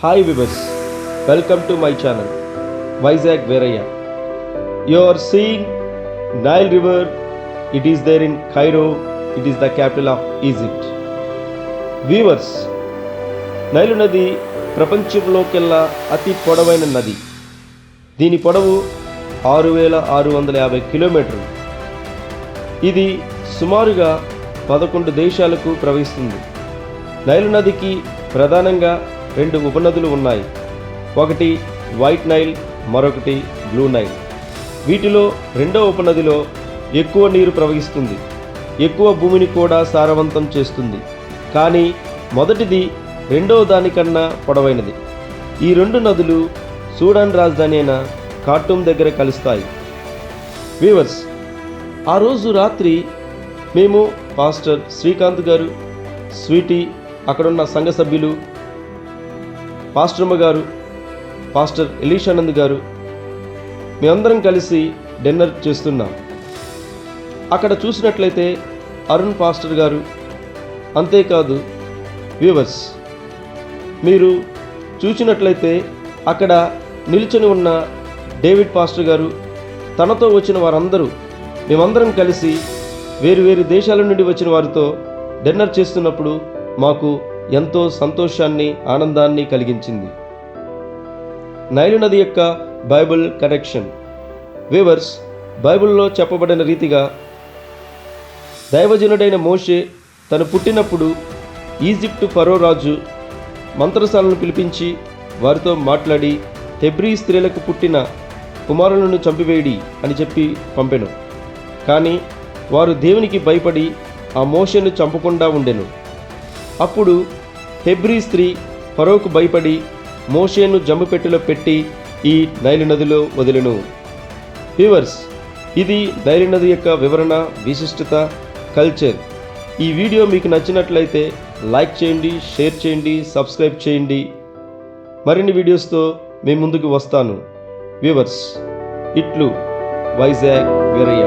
Hi viewers, welcome to my channel Vizag Veraya. You are seeing Nile River. It is there in Cairo. It is the capital of Egypt. Viewers, Nile నది ప్రపంచంలోకెల్లా అతి పొడవైన నది. దీని పొడవు 6650 కిలోమీటర్లు. ఇది సుమారుగా 11 దేశాలకు ప్రవహిస్తుంది. నైలు నదికి ప్రధానంగా 2 ఉపనదులు ఉన్నాయి. ఒకటి వైట్ నైల్, మరొకటి బ్లూ నైల్. వీటిలో రెండవ ఉపనదిలో ఎక్కువ నీరు ప్రవహిస్తుంది, ఎక్కువ భూమిని కూడా సారవంతం చేస్తుంది. కానీ మొదటిది రెండవ దానికన్నా పొడవైనది. ఈ 2 నదులు సూడాన్ రాజధాని అయిన ఖార్టూమ్ దగ్గర కలుస్తాయి. వ్యూవర్స్, ఆ రోజు రాత్రి మేము పాస్టర్ శ్రీకాంత్ గారు, స్వీటీ, అక్కడున్న సంఘ సభ్యులు, పాస్టర్మ గారు, పాస్టర్ ఎలీషానంద్ గారు, మేమందరం కలిసి డిన్నర్ చేస్తున్నాం. అక్కడ చూసినట్లయితే అరుణ్ పాస్టర్ గారు, అంతేకాదు వ్యూవర్స్, మీరు చూసినట్లయితే అక్కడ నిల్చొని ఉన్న డేవిడ్ పాస్టర్ గారు, తనతో వచ్చిన వారందరూ, మేమందరం కలిసి వేరు దేశాల నుండి వచ్చిన వారితో డిన్నర్ చేస్తున్నప్పుడు మాకు ఎంతో సంతోషాన్ని, ఆనందాన్ని కలిగించింది. నైలు నది యొక్క బైబిల్ కనెక్షన్. వ్యూవర్స్, బైబిల్లో చెప్పబడిన రీతిగా దైవజనుడైన మోషే తను పుట్టినప్పుడు ఈజిప్టు ఫరో రాజు మంత్రసాలను పిలిపించి వారితో మాట్లాడి హెబ్రీ స్త్రీలకు పుట్టిన కుమారులను చంపివేయడి అని చెప్పి పంపెను. కానీ వారు దేవునికి భయపడి ఆ మోషేను చంపకుండా ఉండెను. అప్పుడు హెబ్రీ స్త్రీ ఫరోకు భయపడి మోషేను జమ్ముపెట్టెలో పెట్టి ఈ నైలు నదిలో వదిలెను. వ్యూవర్స్, ఇది నైలు నది యొక్క వివరణ, విశిష్టత, కల్చర్. ఈ వీడియో మీకు నచ్చినట్లయితే లైక్ చేయండి, షేర్ చేయండి, సబ్స్క్రైబ్ చేయండి. మరిన్ని వీడియోస్తో మీ ముందుకు వస్తాను. వ్యూవర్స్, ఇట్లు వైజాగ్ వీరయ్య.